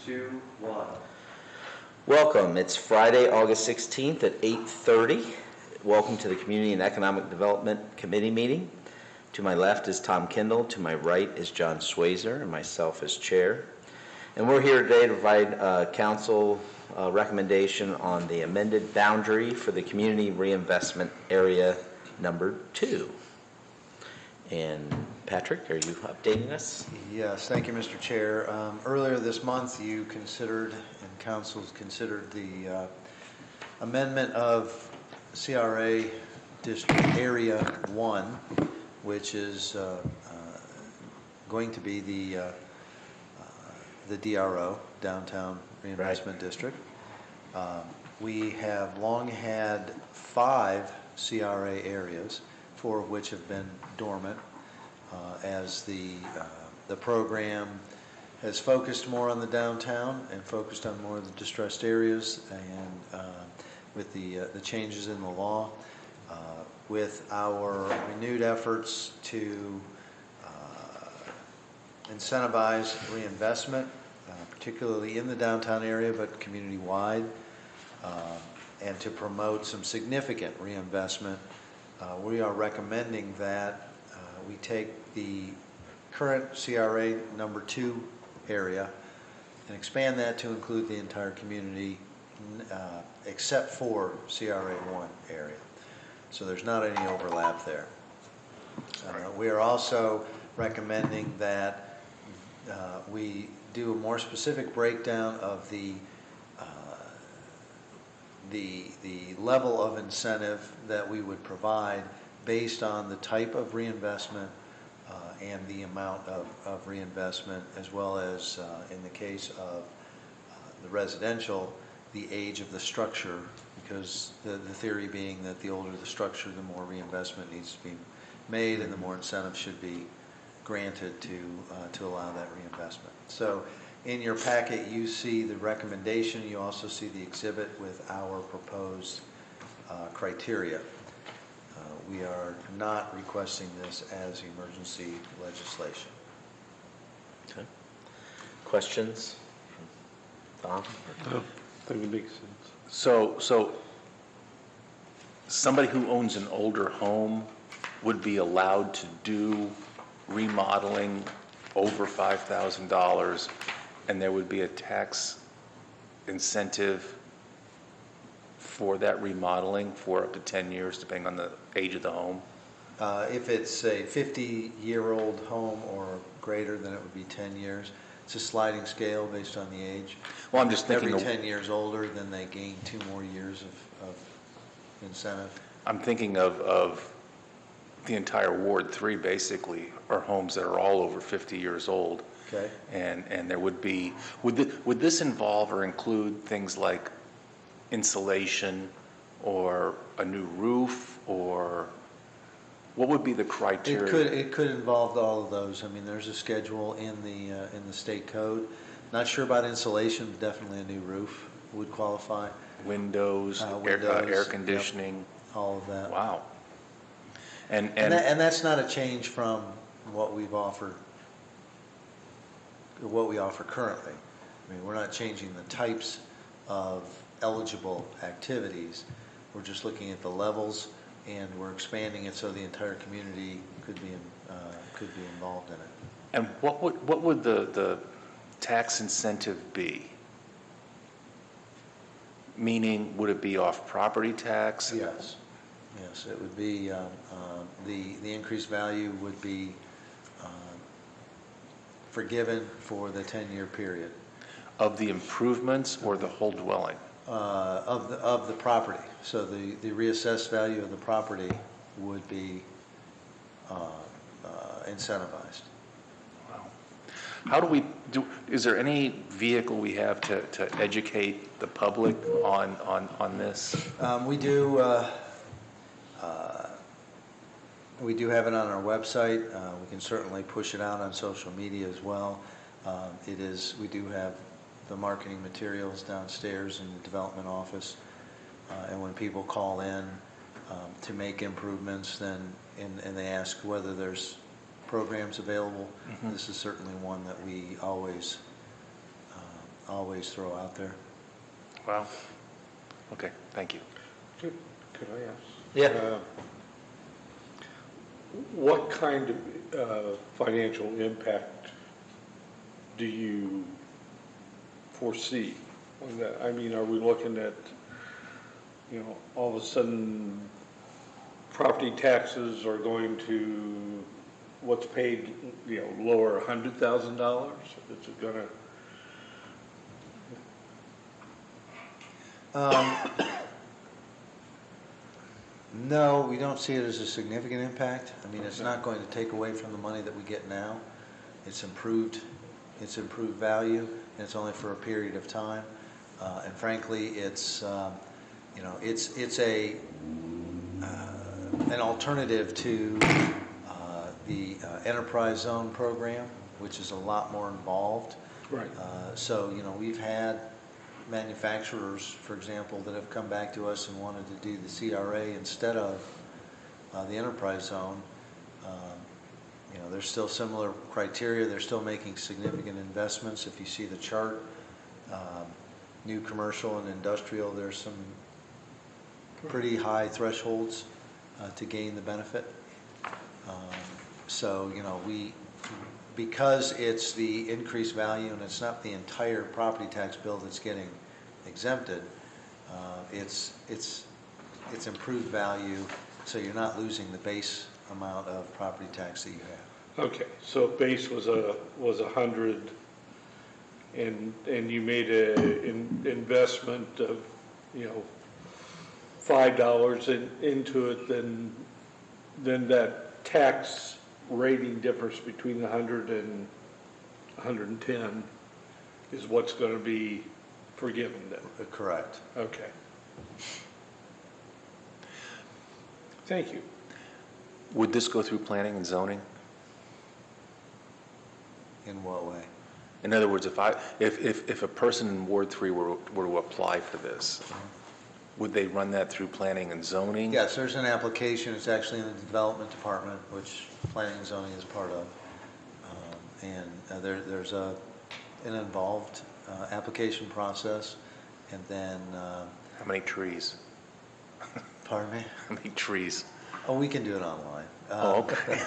2, 1. Welcome. It's Friday, August 16th at 8:30. Welcome to the Community and Economic Development Committee meeting. To my left is Tom Kindle, to my right is John Swayzer, and myself as chair. And we're here today to provide council recommendation on the amended boundary for the Community Reinvestment Area number 2. And Patrick, are you updating us? Yes, thank you, Mr. Chair. Earlier this month, you considered, and councils considered the amendment of CRA District Area 1, which is going to be the DRO, Downtown Reinvestment District. We have long had 5 CRA areas, 4 of which have been dormant, as the program has focused more on the downtown and focused on more of the distressed areas, and with the changes in the law, with our renewed efforts to incentivize reinvestment, particularly in the downtown area, but community-wide, and to promote some significant reinvestment, we are recommending that we take the current CRA number 2 area and expand that to include the entire community, except for CRA 1 area. So there's not any overlap there. We are also recommending that we do a more specific breakdown of the level of incentive that we would provide based on the type of reinvestment and the amount of reinvestment, as well as in the case of the residential, the age of the structure, because the theory being that the older the structure, the more reinvestment needs to be made and the more incentive should be granted to allow that reinvestment. So in your packet you see the recommendation, you also see the exhibit with our proposed criteria. We are not requesting this as emergency legislation. Okay. Questions? Tom? No, I think it makes sense. So somebody who owns an older home would be allowed to do remodeling over $5,000, and there would be a tax incentive for that remodeling for up to 10 years, depending on the age of the home? If it's a 50-year-old home or greater, then it would be 10 years. It's a sliding scale based on the age. Well, I'm just thinking every 10 years older, then they gain 2 more years of incentive. I'm thinking of the entire Ward 3 basically are homes that are all over 50 years old. Okay. And there would be, would this involve or include things like insulation or a new roof, or what would be the criteria? It could involve all of those. I mean, there's a schedule in the state code. Not sure about insulation, but definitely a new roof would qualify. Windows, air conditioning. Yep, all of that. Wow. And that's not a change from what we've offered, what we offer currently. I mean, we're not changing the types of eligible activities. We're just looking at the levels, and we're expanding it so the entire community could be involved in it. And what would the tax incentive be? Meaning, would it be off property tax? Yes, it would be the increased value would be forgiven for the 10-year period. Of the improvements or the whole dwelling? Of the property. So the reassessed value of the property would be incentivized. Wow. How do we do? Is there any vehicle we have to educate the public on this? We do. We do have it on our website. We can certainly push it out on social media as well. We do have the marketing materials downstairs in the development office, and when people call in to make improvements, then and they ask whether there's programs available, this is certainly one that we always always throw out there. Wow. Okay, thank you. Could I ask? Yeah. What kind of financial impact do you foresee on that? I mean, are we looking at, all of a sudden, property taxes are going to, what's paid, lower $100,000? Is it gonna? No, we don't see it as a significant impact. I mean, it's not going to take away from the money that we get now. It's improved value, and it's only for a period of time. And frankly, it's an alternative to the enterprise zone program, which is a lot more involved. Right. So, we've had manufacturers, for example, that have come back to us and wanted to do the CRA instead of the enterprise zone. There's still similar criteria. They're still making significant investments. If you see the chart, new commercial and industrial, there's some pretty high thresholds to gain the benefit. So, because it's the increased value and it's not the entire property tax bill that's getting exempted, it's improved value, so you're not losing the base amount of property tax that you have. Okay, so base was 100, and you made an investment of, $5 into it, then that tax rating difference between 100 and 110 is what's going to be forgiven then? Correct. Okay. Thank you. Would this go through planning and zoning? In what way? In other words, if a person in Ward 3 were to apply for this, would they run that through planning and zoning? Yes, there's an application. It's actually in the development department, which planning and zoning is part of. There's an involved application process, and then. How many trees? Pardon me? How many trees? Oh, we can do it online. Oh, okay.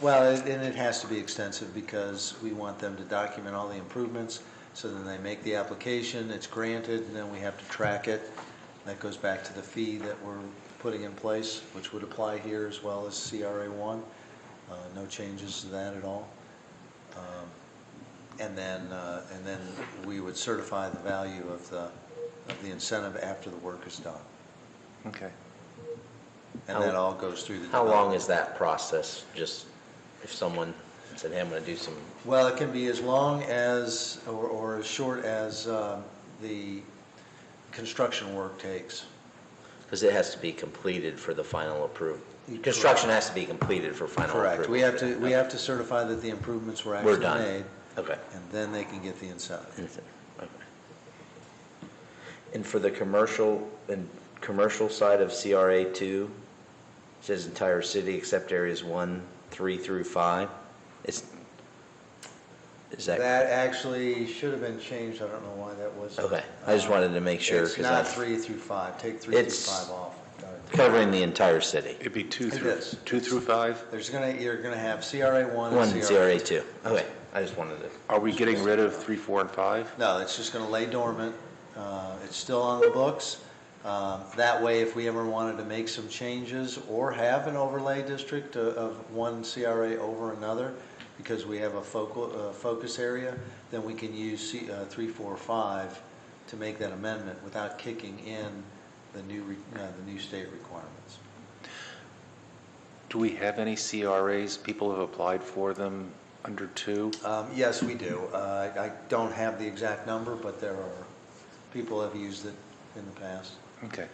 And it has to be extensive because we want them to document all the improvements. So then they make the application, it's granted, and then we have to track it. That goes back to the fee that we're putting in place, which would apply here as well as CRA 1. No changes to that at all. And then we would certify the value of the incentive after the work is done. Okay. And that all goes through the. How long is that process? Just if someone said, hey, I'm going to do some. Well, it can be as long as, or as short as the construction work takes. Because it has to be completed for the final approval. Construction has to be completed for final approval. Correct. We have to certify that the improvements were We're actually done. made, Okay. and then they can get the incentive. Okay. And for the commercial side of CRA 2, it says entire city except areas 1, 3 through 5. Is that? That actually should have been changed. I don't know why that was. Okay. I just wanted to make sure. It's not 3 through 5. Take 3 through 5 off. Covering the entire city. It'd be 2 It through is. 2 through 5? You're gonna have CRA 1 1 and and CRA CRA 2. Okay. I just wanted to. Are we getting rid of 3, 4, and 5? No, it's just gonna lay dormant. It's still on the books. That way, if we ever wanted to make some changes or have an overlay district of one CRA over another, because we have a focus area, then we can use 3, 4, 5 to make that amendment without kicking in the new state requirements. Do we have any CRAs? People have applied for them under 2? Yes, we do. I don't have the exact number, but there are people have used it in the past. Okay.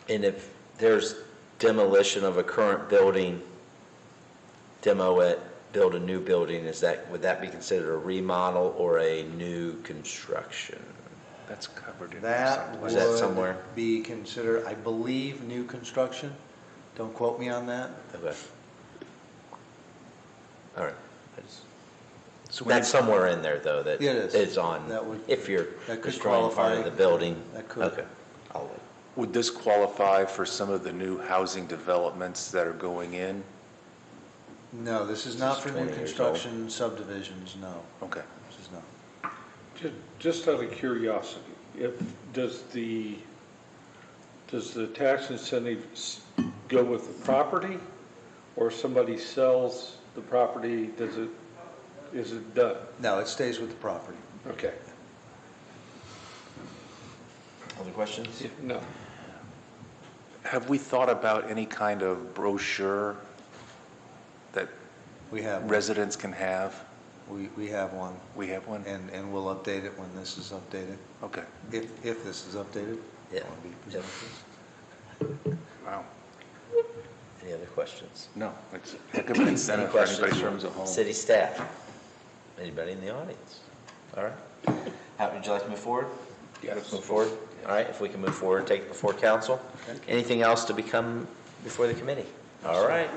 And if there's demolition of a current building, demo it, build a new building, would that be considered a remodel or a new construction? That's covered in That someplace. Is that somewhere? would be considered, I believe, new construction. Don't quote me on that. Okay. All right. So when That's you- somewhere in there, though, that Yeah, it is. is on, That would- if you're that could destroying part qualify. of the building. That could. Okay. I'll- Would this qualify for some of the new housing developments that are going in? No, this is This not is for 20 new years construction subdivisions, no. Okay. This is not. Just out of curiosity, does the tax incentive go with the property? Or if somebody sells the property, is it done? No, it stays with the property. Okay. Other questions? No. Have we thought about any kind of brochure that We have, one. residents can have? We have one, We have one? and we'll update it when this is updated, Okay. if this is updated. Yeah. Want to be presented. Wow. Any other questions? No, it's a heck of an Any incentive for anybody questions who owns a from home. city staff? Anybody in the audience? All right. How, would you like to move forward? Yes. Move forward? All right, if we can move forward, take it before council. Anything else to become before the committee? All right.